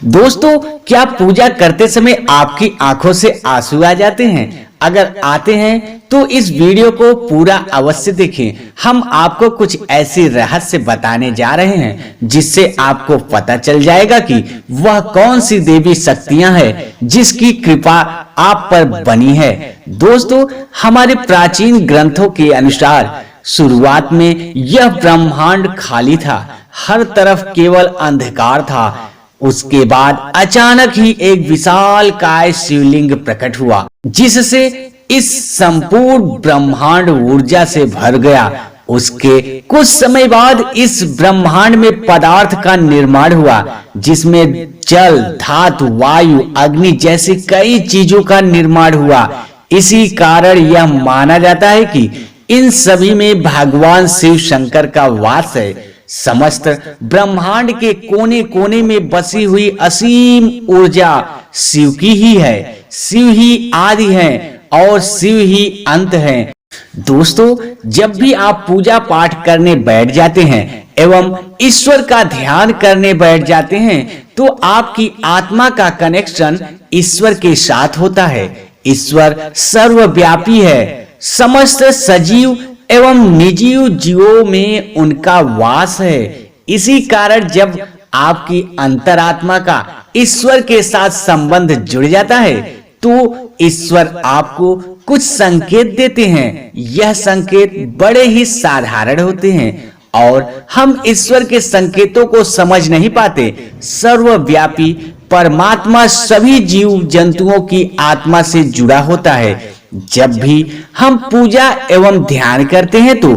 दोस्तों, क्या पूजा करते समय आपकी आंखों से आंसू आ जाते हैं? अगर आते हैं तो इस वीडियो को पूरा अवश्य देखें। हम आपको कुछ ऐसी रहस्य बताने जा रहे हैं जिससे आपको पता चल जाएगा कि वह कौन सी देवी शक्तियां हैं जिसकी कृपा आप पर बनी है। दोस्तों, हमारे प्राचीन ग्रंथों के अनुसार शुरुआत में यह ब्रह्मांड खाली था, हर तरफ केवल अंधकार था। उसके बाद अचानक ही एक विशाल काय शिवलिंग प्रकट हुआ, जिससे इस संपूर्ण ब्रह्मांड ऊर्जा से भर गया। उसके कुछ समय बाद इस ब्रह्मांड में पदार्थ का निर्माण हुआ, जिसमें जल, धातु, वायु, अग्नि जैसी कई चीजों का निर्माण हुआ। इसी कारण यह माना जाता है कि इन सभी में भगवान शिव शंकर का वास है। समस्त ब्रह्मांड के कोने कोने में बसी हुई असीम ऊर्जा शिव की ही है। शिव ही आदि है और शिव ही अंत है। दोस्तों, जब भी आप पूजा पाठ करने बैठ जाते हैं एवं ईश्वर का ध्यान करने बैठ जाते हैं तो आपकी आत्मा का कनेक्शन ईश्वर के साथ होता है। ईश्वर सर्वव्यापी है, समस्त सजीव एवं निर्जीव जीवों में उनका वास है। इसी कारण जब आपकी अंतरात्मा का ईश्वर के साथ संबंध जुड़ जाता है तो ईश्वर आपको कुछ संकेत देते हैं। यह संकेत बड़े ही साधारण होते हैं और हम ईश्वर के संकेतों को समझ नहीं पाते। सर्वव्यापी परमात्मा सभी जीव जंतुओं की आत्मा से जुड़ा होता है। जब भी हम पूजा एवं ध्यान करते हैं तो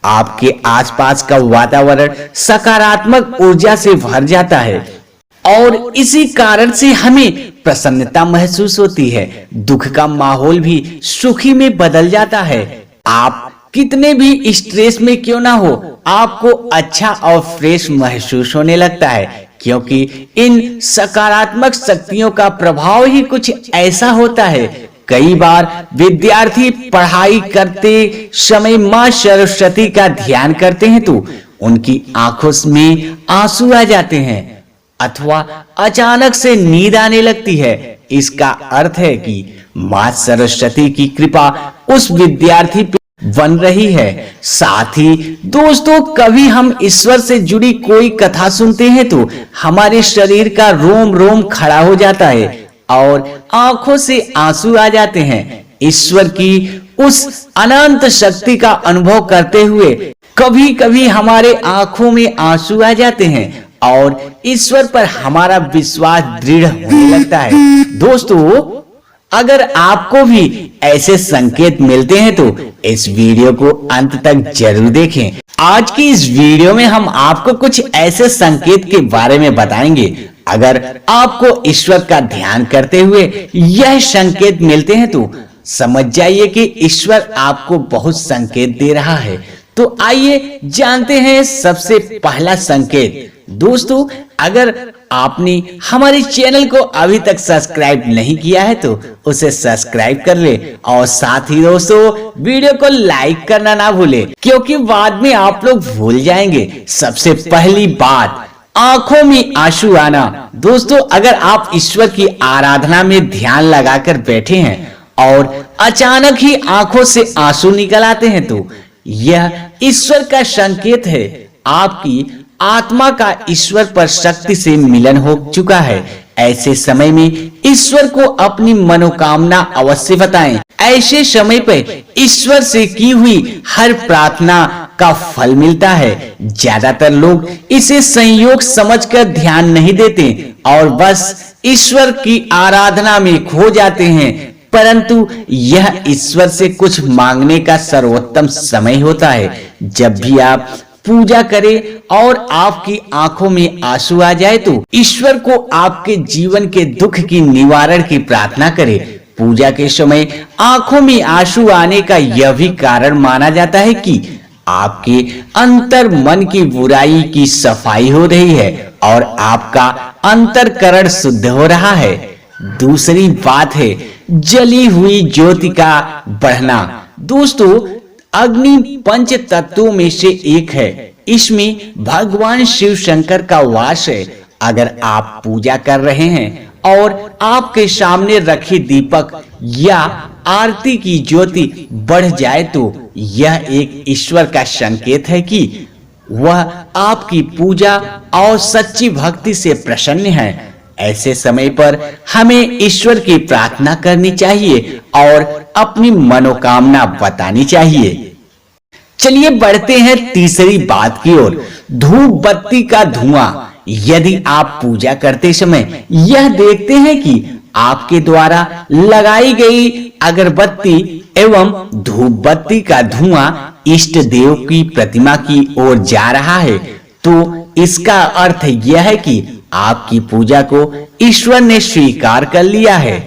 आपके आसपास का वातावरण सकारात्मक ऊर्जा से भर जाता है और इसी कारण से हमें प्रसन्नता महसूस होती है। दुख का माहौल भी सुखी में बदल जाता है। आप कितने भी स्ट्रेस में क्यों ना हो, आपको अच्छा और फ्रेश महसूस होने लगता है, क्योंकि इन सकारात्मक शक्तियों का प्रभाव ही कुछ ऐसा होता है। कई बार विद्यार्थी पढ़ाई करते समय माँ सरस्वती का ध्यान करते हैं तो उनकी आंखों में आंसू आ जाते हैं अथवा अचानक से नींद आने लगती है। इसका अर्थ है कि माँ सरस्वती की कृपा उस विद्यार्थी पे बन रही है। साथ ही दोस्तों, कभी हम ईश्वर से जुड़ी कोई कथा सुनते हैं तो हमारे शरीर का रोम रोम खड़ा हो जाता है और आंखों से आंसू आ जाते हैं। ईश्वर की उस अनंत शक्ति का अनुभव करते हुए कभी कभी हमारे आंखों में आंसू आ जाते हैं और ईश्वर पर हमारा विश्वास दृढ़ होने लगता है। दोस्तों, अगर आपको भी ऐसे संकेत मिलते हैं तो इस वीडियो को अंत तक जरूर देखें। आज की इस वीडियो में हम आपको कुछ ऐसे संकेत के बारे में बताएंगे। अगर आपको ईश्वर का ध्यान करते हुए यह संकेत मिलते हैं तो समझ जाइए कि ईश्वर आपको बहुत संकेत दे रहा है। तो आइए जानते हैं सबसे पहला संकेत। दोस्तों, अगर आपने हमारे चैनल को अभी तक सब्सक्राइब नहीं किया है तो उसे सब्सक्राइब कर ले और साथ ही दोस्तों वीडियो को लाइक करना ना भूले, क्योंकि बाद में आप लोग भूल जाएंगे। सबसे पहली बात, आंखों में आंसू आना। दोस्तों, अगर आप ईश्वर की आराधना में ध्यान लगाकर बैठे हैं और अचानक ही आंखों से आंसू निकल आते हैं तो यह ईश्वर का संकेत है। आपकी आत्मा का ईश्वर पर शक्ति से मिलन हो चुका है। ऐसे समय में ईश्वर को अपनी मनोकामना अवश्य बताएं। ऐसे समय पर ईश्वर से की हुई हर प्रार्थना का फल मिलता है। ज्यादातर लोग इसे संयोग समझकर ध्यान नहीं देते और बस ईश्वर की आराधना में खो जाते हैं, परंतु यह ईश्वर से कुछ मांगने का सर्वोत्तम समय होता है। जब भी आप पूजा करें और आपकी आंखों में आंसू आ जाए तो ईश्वर को आपके जीवन के दुख की निवारण की प्रार्थना करें। पूजा के समय आंखों में आंसू आने का यह भी कारण माना जाता है कि आपके अंतर मन की बुराई की सफाई हो रही है और आपका अंतरकरण शुद्ध हो रहा है। दूसरी बात है जली हुई ज्योति का बढ़ना। दोस्तों, अग्नि पंच तत्वों में से एक है। इसमें भगवान शिव शंकर का वास है अगर आप पूजा कर रहे हैं और आपके सामने रखी दीपक या आरती की ज्योति बढ़ जाए तो यह एक ईश्वर का संकेत है कि वह आपकी पूजा और सच्ची भक्ति से प्रसन्न है। ऐसे समय पर हमें ईश्वर की प्रार्थना करनी चाहिए और अपनी मनोकामना बतानी चाहिए। चलिए बढ़ते हैं तीसरी बात की ओर, धूप बत्ती का धुआं। यदि आप पूजा करते समय यह देखते हैं कि आपके द्वारा लगाई गई अगरबत्ती एवं धूप बत्ती का धुआं इष्ट देव की प्रतिमा की ओर जा रहा है, तो इसका अर्थ यह है कि आपकी पूजा को ईश्वर ने स्वीकार कर लिया है।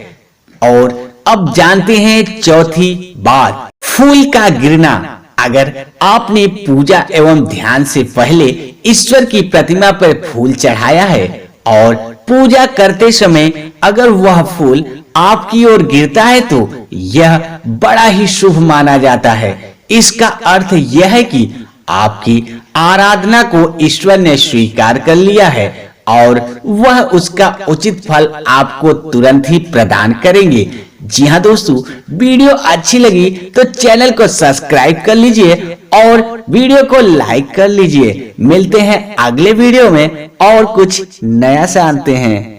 और अब जानते हैं चौथी बात, फूल का गिरना। अगर आपने पूजा एवं ध्यान से पहले ईश्वर की प्रतिमा पर फूल चढ़ाया है और पूजा करते समय अगर वह फूल आपकी ओर गिरता है तो यह बड़ा ही शुभ माना जाता है। इसका अर्थ यह है कि आपकी आराधना को ईश्वर ने स्वीकार कर लिया है और वह उसका उचित फल आपको तुरंत ही प्रदान करेंगे। जी हाँ दोस्तों, वीडियो अच्छी लगी तो चैनल को सब्सक्राइब कर लीजिए और वीडियो को लाइक कर लीजिए। मिलते हैं अगले वीडियो में और कुछ नया जानते हैं।